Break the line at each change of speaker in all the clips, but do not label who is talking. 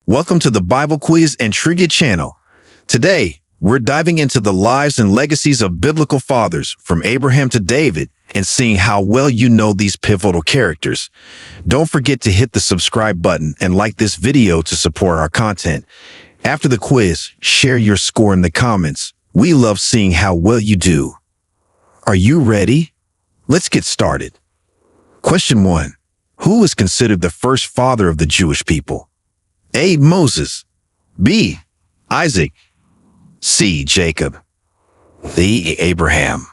Welcome to the Bible Quiz and Trivia channel. Today, we're diving into the lives and legacies of biblical fathers from Abraham to David and seeing how well you know these pivotal characters. Don't forget to hit the subscribe button and like this video to support our content. After the quiz, share your score in the comments. We love seeing how well you do. Are you ready? Let's get started. Question 1. Who is considered the first father of the Jewish people? A. Moses. B. Isaac. C. Jacob. D. Abraham.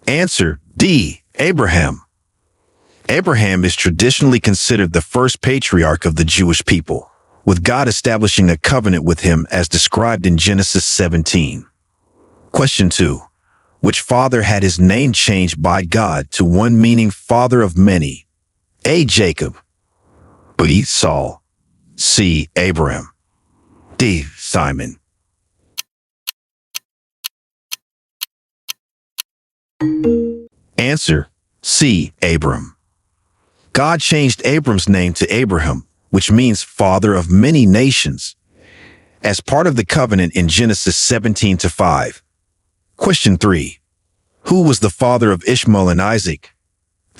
Answer D. Abraham. Abraham is traditionally considered the first patriarch of the Jewish people, with God establishing a covenant with him as described in Genesis 17. Question 2. Which father had his name changed by God to one meaning father of many? A. Jacob. B. Saul. C. Abraham. D. Simon. Answer C. Abram. God changed Abram's name to Abraham, which means father of many nations, as part of the covenant in Genesis 17:5. Question 3. Who was the father of Ishmael and Isaac?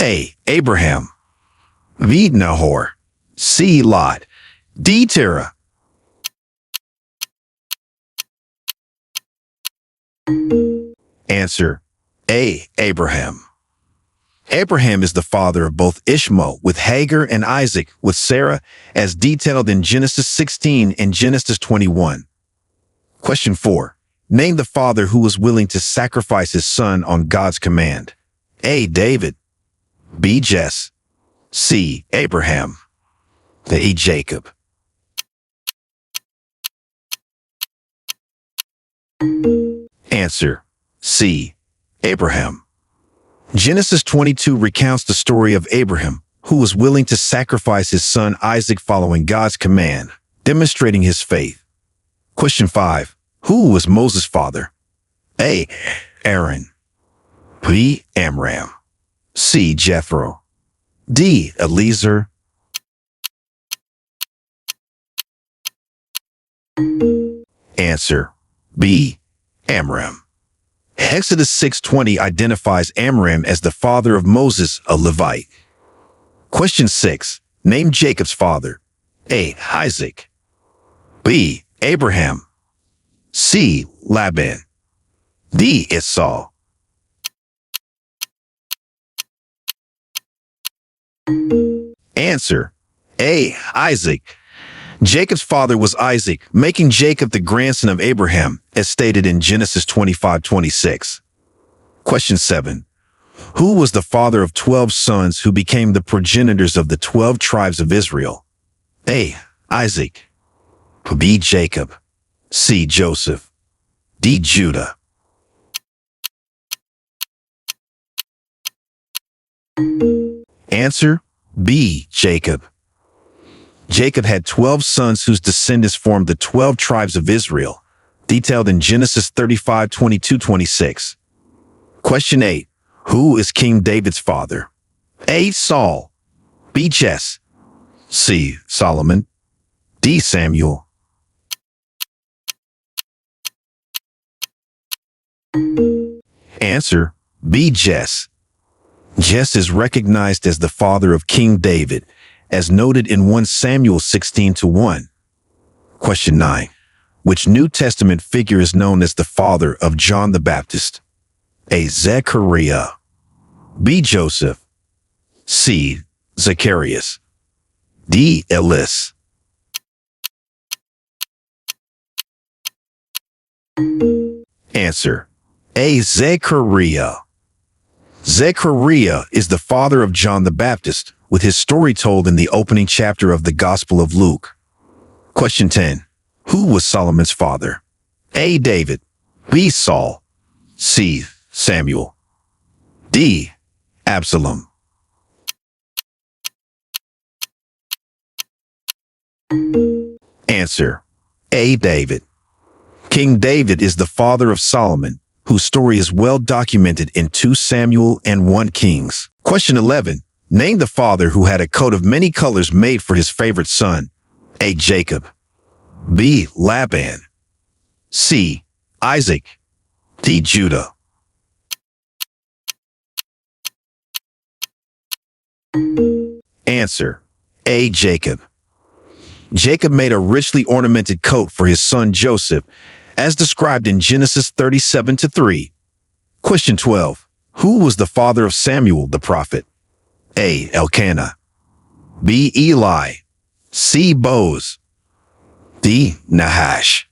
A. Abraham. B. Nahor. C. Lot. D. Terah. Answer A. Abraham. Abraham is the father of both Ishmael with Hagar and Isaac with Sarah, as detailed in Genesis 16 and Genesis 21. Question 4. Name the father who was willing to sacrifice his son on God's command. A. David. B. Jesse. C. Abraham. D. Jacob. Answer C. Abraham. Genesis 22 recounts the story of Abraham, who was willing to sacrifice his son Isaac following God's command, demonstrating his faith. Question 5. Who was Moses' father? A. Aaron. B. Amram. C. Jethro. D. Eliezer. Answer B. Amram. Exodus 6:20 identifies Amram as the father of Moses, a Levite. Question 6. Name Jacob's father. A. Isaac. B. Abraham. C. Laban. D. Esau. Answer A. Isaac. Jacob's father was Isaac, making Jacob the grandson of Abraham, as stated in Genesis 25:26. Question 7. Who was the father of 12 sons who became the progenitors of the 12 tribes of Israel? A. Isaac. B. Jacob. C. Joseph. D. Judah. Answer B. Jacob. Jacob had 12 sons whose descendants formed the 12 tribes of Israel, detailed in Genesis 35:22-26. Question 8. Who is King David's father? A. Saul. B. Jesse. C. Solomon. D. Samuel. Answer B. Jesse. Jesse is recognized as the father of King David, as noted in 1 Samuel 16:1. Question 9. Which New Testament figure is known as the father of John the Baptist? A. Zechariah. B. Joseph. C. Zacharias. D. Elias. Answer A. Zechariah. Zechariah is the father of John the Baptist, with his story told in the opening chapter of the Gospel of Luke. Question 10. Who was Solomon's father? A. David. B. Saul. C. Samuel. D. Absalom. Answer A. David. King David is the father of Solomon, whose story is well documented in 2 Samuel and 1 Kings. Question 11. Name the father who had a coat of many colors made for his favorite son. A. Jacob. B. Laban. C. Isaac. D. Judah. Answer: A. Jacob. Jacob made a richly ornamented coat for his son Joseph, as described in Genesis 37-3. Question 12. Who was the father of Samuel the prophet? A. Elkanah. B. Eli. C. Boaz. D. Nahash.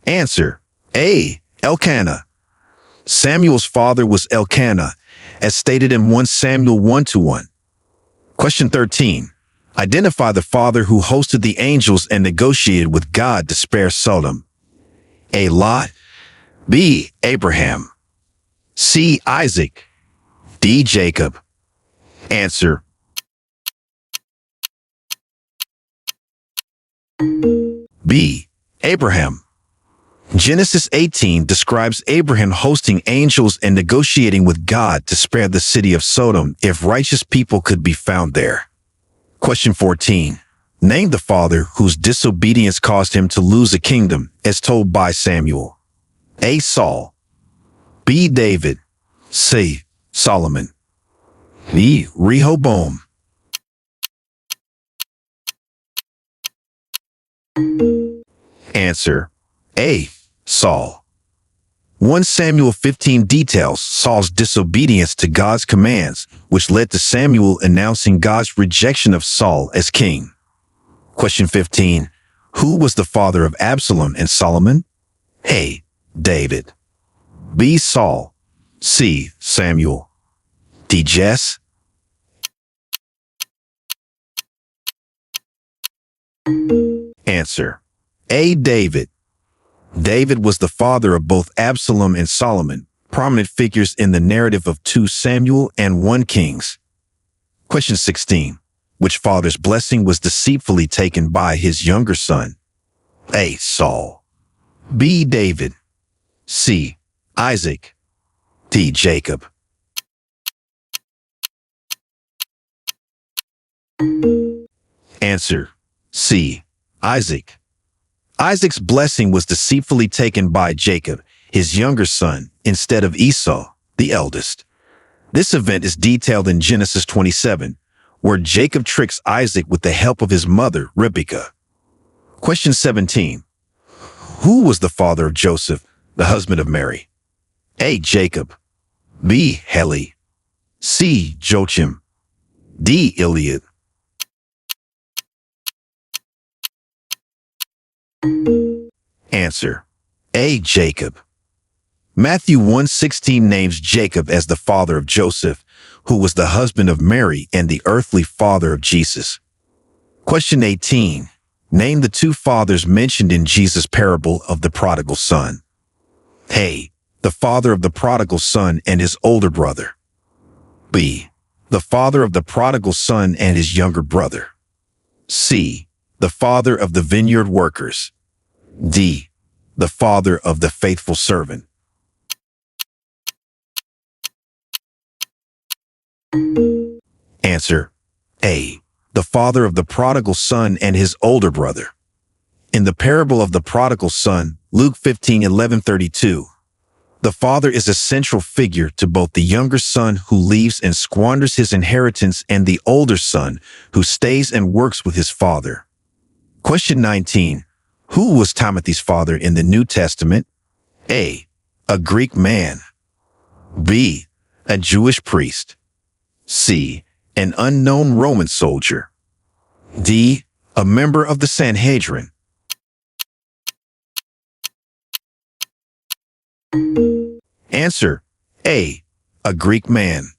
Answer: A. Elkanah. Samuel's father was Elkanah, as stated in 1 Samuel 1-1. Question 13. Identify the father who hosted the angels and negotiated with God to spare Sodom. A. Lot. B. Abraham. C. Isaac. D. Jacob. Answer: B. Abraham. Genesis 18 describes Abraham hosting angels and negotiating with God to spare the city of Sodom if righteous people could be found there. Question 14. Name the father whose disobedience caused him to lose a kingdom, as told by Samuel. A. Saul. B. David. C. Solomon. D. Rehoboam. Answer: A. Saul. 1 Samuel 15 details Saul's disobedience to God's commands, which led to Samuel announcing God's rejection of Saul as king. Question 15. Who was the father of Absalom and Solomon? A. David. B. Saul. C. Samuel. D. Jesse. Answer: A. David. David was the father of both Absalom and Solomon, prominent figures in the narrative of 2 Samuel and 1 Kings. Question 16. Which father's blessing was deceitfully taken by his younger son? A. Saul. B. David. C. Isaac. D. Jacob. Answer: C. Isaac. Isaac's blessing was deceitfully taken by Jacob, his younger son, instead of Esau, the eldest. This event is detailed in Genesis 27, where Jacob tricks Isaac with the help of his mother, Rebekah. Question 17. Who was the father of Joseph, the husband of Mary? A. Jacob. B. Heli. C. Joachim. D. Eliud. Answer: A. Jacob. Matthew 1:16 names Jacob as the father of Joseph, who was the husband of Mary and the earthly father of Jesus. Question 18. Name the 2 fathers mentioned in Jesus' parable of the prodigal son. A. The father of the prodigal son and his older brother. B. The father of the prodigal son and his younger brother. C. The father of the vineyard workers. D. The father of the faithful servant. Answer: A. The father of the prodigal son and his older brother. In the parable of the prodigal son, Luke 15:11-32, the father is a central figure to both the younger son who leaves and squanders his inheritance and the older son who stays and works with his father. Question 19. Who was Timothy's father in the New Testament? A. A Greek man. B. A Jewish priest. C. An unknown Roman soldier. D. A member of the Sanhedrin. Answer: A. A Greek man.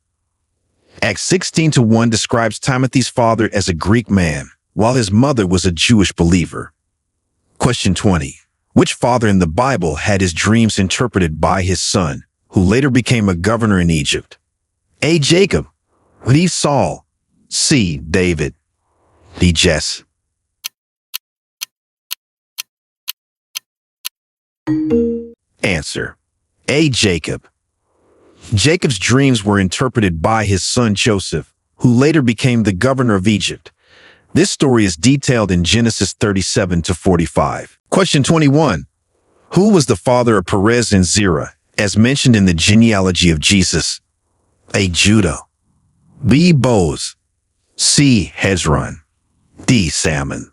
Acts 16:1 describes Timothy's father as a Greek man, while his mother was a Jewish believer. Question 20. Which father in the Bible had his dreams interpreted by his son, who later became a governor in Egypt? A. Jacob. B. Saul. C. David. D. Jesse. Answer: A. Jacob. Jacob's dreams were interpreted by his son Joseph, who later became the governor of Egypt. This story is detailed in Genesis 37 to 45. Question 21. Who was the father of Perez and Zerah, as mentioned in the genealogy of Jesus? A. Judah. B. Boaz. C. Hezron. D. Salmon.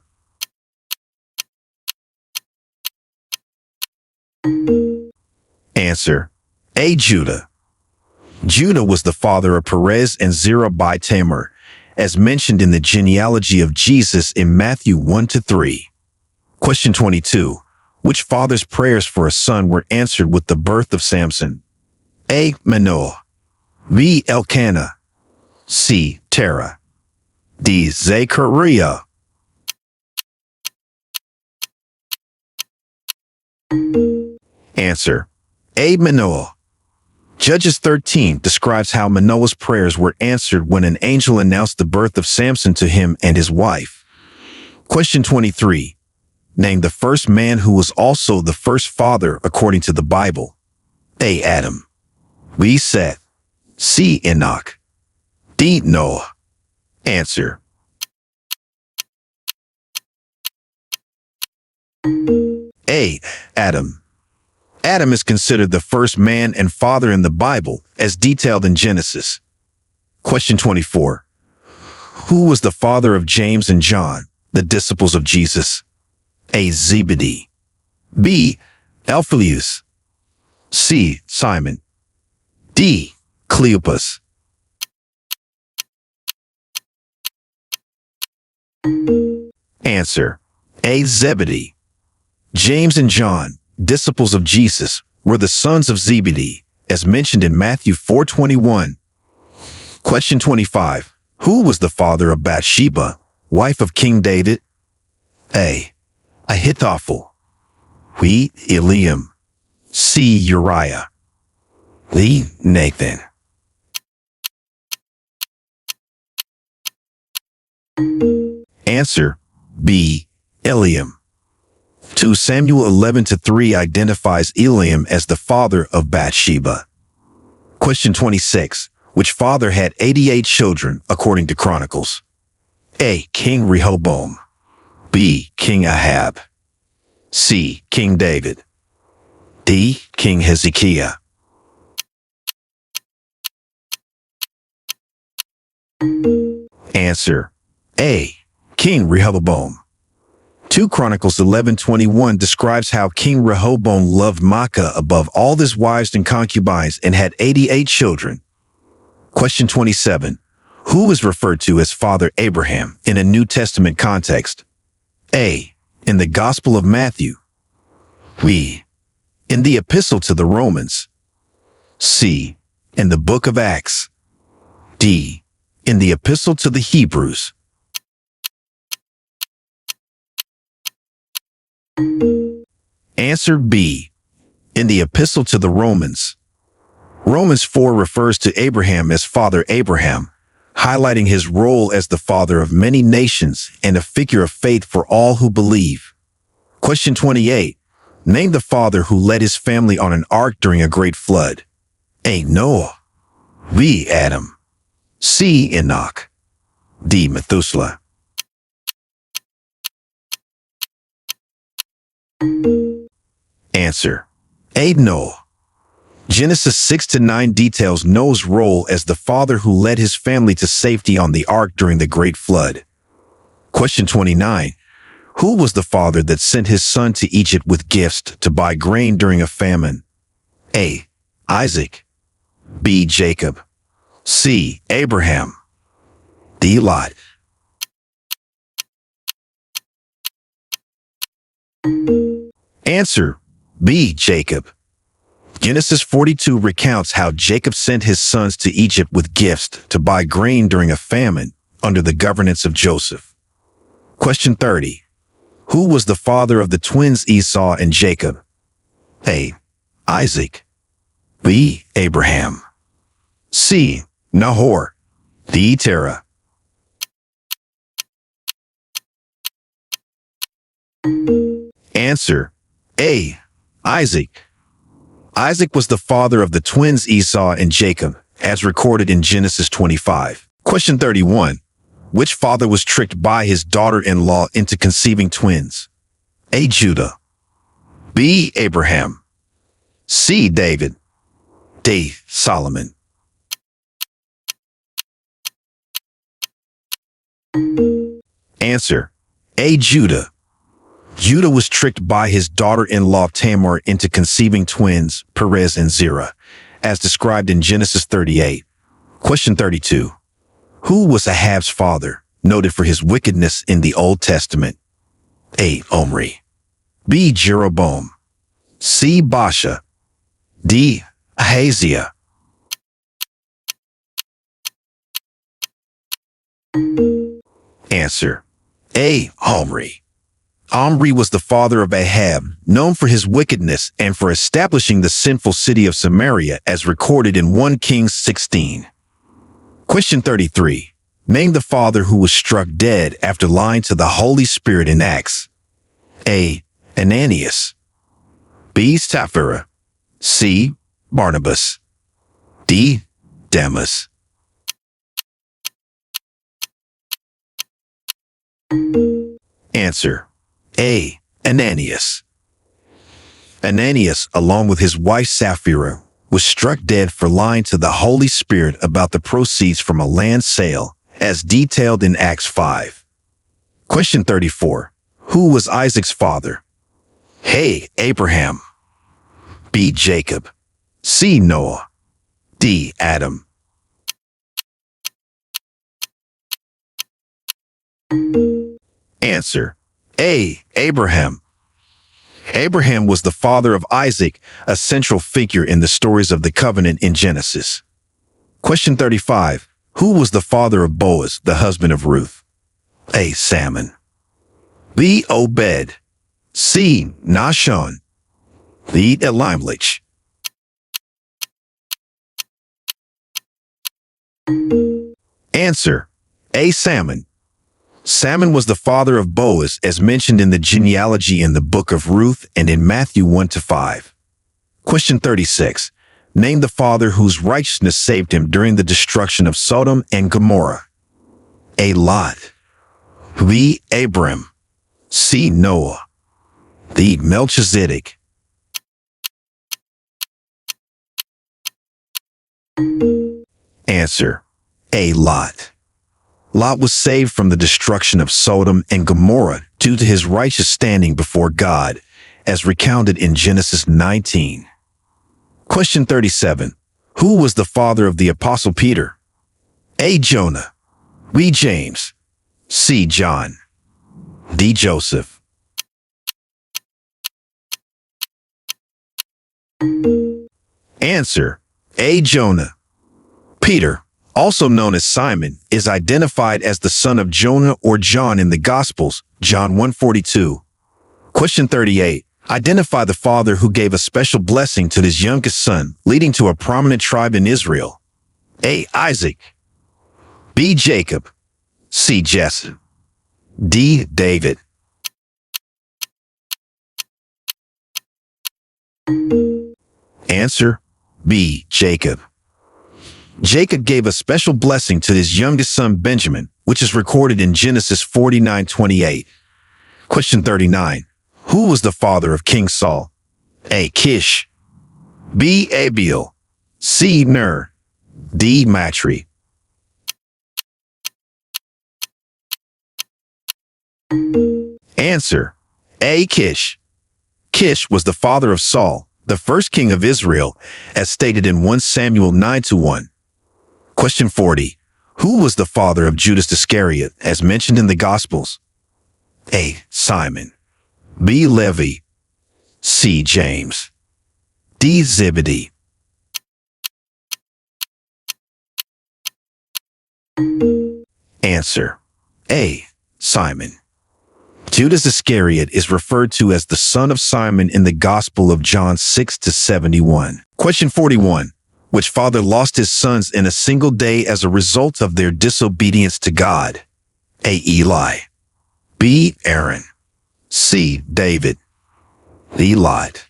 Answer. A. Judah. Judah was the father of Perez and Zerah by Tamar, as mentioned in the genealogy of Jesus in Matthew 1 to 3. Question 22. Which father's prayers for a son were answered with the birth of Samson? A. Manoah. B. Elkanah. C. Terah. D. Zechariah. Answer. A. Manoah. Judges 13 describes how Manoah's prayers were answered when an angel announced the birth of Samson to him and his wife. Question 23. Name the first man who was also the first father according to the Bible. A. Adam. B. Seth. C. Enoch. D. Noah. Answer. A. Adam. Adam is considered the first man and father in the Bible, as detailed in Genesis. Question 24. Who was the father of James and John, the disciples of Jesus? A. Zebedee. B. Alphaeus. C. Simon. D. Cleopas. Answer. A. Zebedee. James and John, disciples of Jesus, were the sons of Zebedee, as mentioned in Matthew 4:21. Question 25. Who was the father of Bathsheba, wife of King David? A. Ahithophel. B. Eliam. C. Uriah. D. Nathan. Answer. B. Eliam. 2 Samuel 11 to 3 identifies Eliam as the father of Bathsheba. Question 26. Which father had 88 children according to Chronicles? A. King Rehoboam. B. King Ahab. C. King David. D. King Hezekiah. Answer. A. King Rehoboam. 2 Chronicles 11:21 describes how King Rehoboam loved Maacah above all his wives and concubines and had 88 children. Question 27. Who is referred to as Father Abraham in a New Testament context? A. In the Gospel of Matthew. B. In the Epistle to the Romans. C. In the Book of Acts. D. In the Epistle to the Hebrews. Answer. B. In the Epistle to the Romans. Romans 4 refers to Abraham as Father Abraham, highlighting his role as the father of many nations and a figure of faith for all who believe. Question 28. Name the father who led his family on an ark during a great flood. A. Noah. B. Adam. C. Enoch. D. Methuselah. Answer. A. Noah. Genesis 6 to 9 details Noah's role as the father who led his family to safety on the ark during the great flood. Question 29. Who was the father that sent his son to Egypt with gifts to buy grain during a famine? A. Isaac. B. Jacob. C. Abraham. D. Lot. Answer. B. Jacob. Genesis 42 recounts how Jacob sent his sons to Egypt with gifts to buy grain during a famine under the governance of Joseph. Question 30. Who was the father of the twins Esau and Jacob? A. Isaac. B. Abraham. C. Nahor. D. Terah. Answer. A. Isaac. Isaac was the father of the twins Esau and Jacob, as recorded in Genesis 25. Question 31. Which father was tricked by his daughter-in-law into conceiving twins? A. Judah. B. Abraham. C. David. D. Solomon. Answer. A. Judah. Judah was tricked by his daughter-in-law Tamar into conceiving twins, Perez and Zerah, as described in Genesis 38. Question 32. Who was Ahab's father, noted for his wickedness in the Old Testament? A. Omri. B. Jeroboam. C. Baasha. D. Ahaziah. Answer. A. Omri. Omri was the father of Ahab, known for his wickedness and for establishing the sinful city of Samaria as recorded in 1 Kings 16. Question 33. Name the father who was struck dead after lying to the Holy Spirit in Acts. A. Ananias. B. Sapphira. C. Barnabas. D. Demas. Answer. A. Ananias. Ananias, along with his wife Sapphira, was struck dead for lying to the Holy Spirit about the proceeds from a land sale, as detailed in Acts 5. Question 34. Who was Isaac's father? A. Abraham. B. Jacob. C. Noah. D. Adam. Answer. A. Abraham. Abraham was the father of Isaac, a central figure in the stories of the covenant in Genesis. Question 35. Who was the father of Boaz, the husband of Ruth? A. Salmon. B. Obed. C. Nahshon. D. Elimelech. Answer. A. Salmon. Salmon was the father of Boaz, as mentioned in the genealogy in the book of Ruth and in Matthew 1-5. Question 36. Name the father whose righteousness saved him during the destruction of Sodom and Gomorrah. A. Lot. B. Abram. C. Noah. D. Melchizedek. Answer. A. Lot. Lot was saved from the destruction of Sodom and Gomorrah due to his righteous standing before God, as recounted in Genesis 19. Question 37. Who was the father of the Apostle Peter? A. Jonah. B. James. C. John. D. Joseph. Answer. A. Jonah. Peter, also known as Simon, is identified as the son of Jonah or John in the Gospels, John 1:42. Question 38. Identify the father who gave a special blessing to his youngest son, leading to a prominent tribe in Israel. A. Isaac. B. Jacob. C. Jesse. D. David. Answer. B. Jacob. Jacob gave a special blessing to his youngest son Benjamin, which is recorded in Genesis 49:28. Question 39. Who was the father of King Saul? A. Kish. B. Abiel. C. Ner. D. Matri. Answer. A. Kish. Kish was the father of Saul, the first king of Israel, as stated in 1 Samuel 9-1. Question 40. Who was the father of Judas Iscariot, as mentioned in the Gospels? A. Simon. B. Levi. C. James. D. Zebedee. Answer. A. Simon. Judas Iscariot is referred to as the son of Simon in the Gospel of John 6-71. Question 41. Which father lost his sons in a single day as a result of their disobedience to God? A. Eli. B. Aaron. C. David. D. Lot.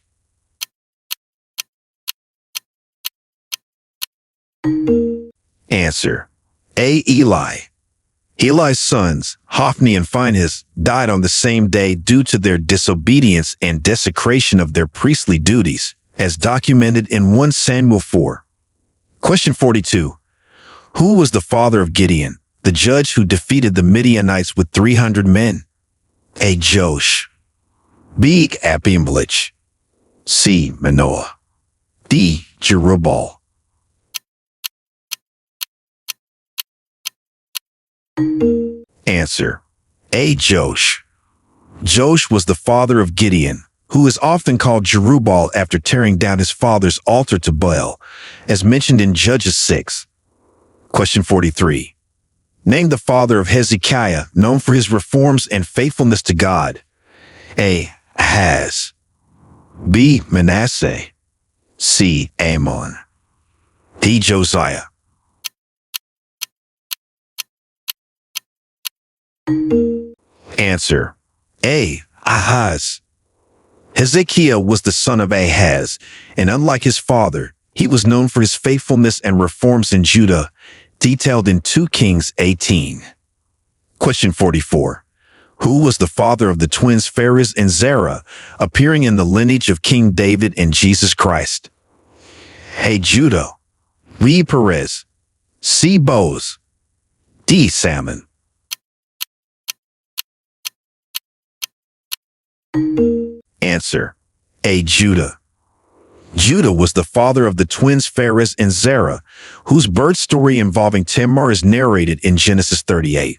Answer: A. Eli. Eli's sons, Hophni and Phinehas, died on the same day due to their disobedience and desecration of their priestly duties, as documented in 1 Samuel 4. Question 42. Who was the father of Gideon, the judge who defeated the Midianites with 300 men? A. Josh. B. Abimelech. C. Manoah. D. Jerubbaal. Answer: A. Josh. Josh was the father of Gideon, who is often called Jerubbaal after tearing down his father's altar to Baal, as mentioned in Judges 6. Question 43. Name the father of Hezekiah, known for his reforms and faithfulness to God. A. Ahaz. B. Manasseh. C. Amon. D. Josiah. Answer: A. Ahaz. Hezekiah was the son of Ahaz, and unlike his father, he was known for his faithfulness and reforms in Judah, detailed in 2 Kings 18. Question 44. Who was the father of the twins Pharez and Zerah, appearing in the lineage of King David and Jesus Christ? A. Judah. B. Perez. C. Boaz. D. Salmon. Answer: A. Judah. Judah was the father of the twins Pharez and Zerah, whose birth story involving Tamar is narrated in Genesis 38.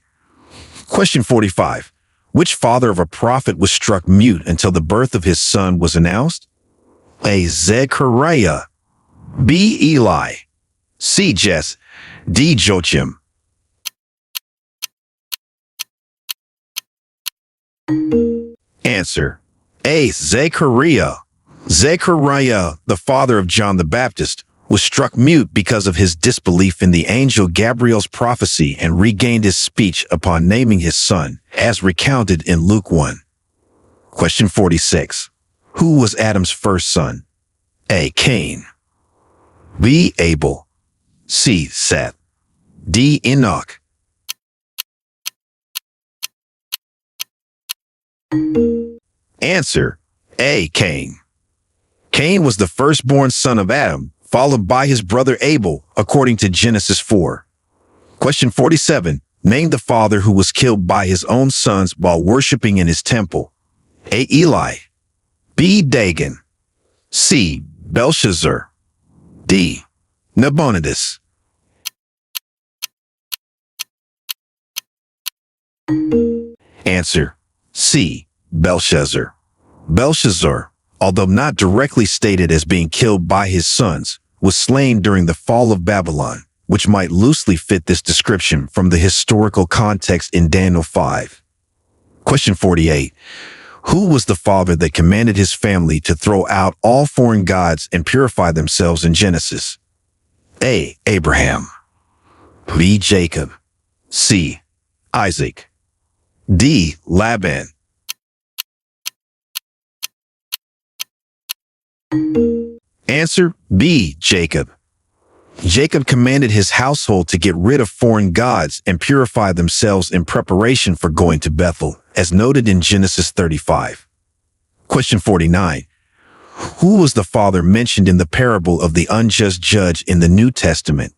Question 45. Which father of a prophet was struck mute until the birth of his son was announced? A. Zechariah. B. Eli. C. Jess. D. Joachim. Answer: A. Zechariah. Zechariah, the father of John the Baptist, was struck mute because of his disbelief in the angel Gabriel's prophecy and regained his speech upon naming his son, as recounted in Luke 1. Question 46. Who was Adam's first son? A. Cain. B. Abel. C. Seth. D. Enoch. Answer: A. Cain. Cain was the firstborn son of Adam, followed by his brother Abel, according to Genesis 4. Question 47. Name the father who was killed by his own sons while worshiping in his temple. A. Eli. B. Dagon. C. Belshazzar. D. Nabonidus. Answer: C. Belshazzar. Belshazzar, although not directly stated as being killed by his sons, was slain during the fall of Babylon, which might loosely fit this description from the historical context in Daniel 5. Question 48. Who was the father that commanded his family to throw out all foreign gods and purify themselves in Genesis? A. Abraham. B. Jacob. C. Isaac. D. Laban. Answer: B. Jacob. Jacob commanded his household to get rid of foreign gods and purify themselves in preparation for going to Bethel, as noted in Genesis 35. Question 49. Who was the father mentioned in the parable of the unjust judge in the New Testament?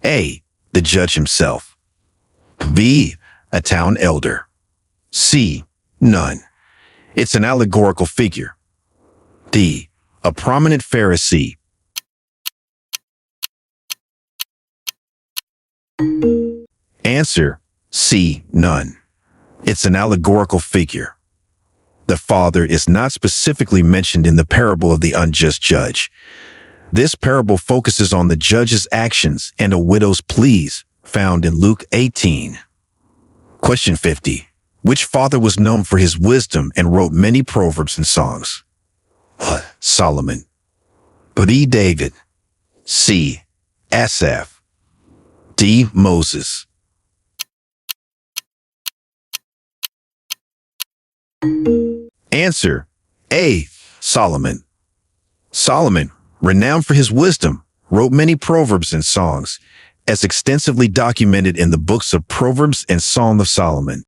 A. The judge himself. B. A town elder. C. None. It's an allegorical figure. D. A prominent Pharisee. Answer: C. None. It's an allegorical figure. The father is not specifically mentioned in the parable of the unjust judge. This parable focuses on the judge's actions and a widow's pleas, found in Luke 18. Question 50. Which father was known for his wisdom and wrote many proverbs and songs? Solomon. B. David. C. Asaph. D. Moses. Answer: A. Solomon. Solomon, renowned for his wisdom, wrote many proverbs and songs, as extensively documented in the books of Proverbs and Song of Solomon.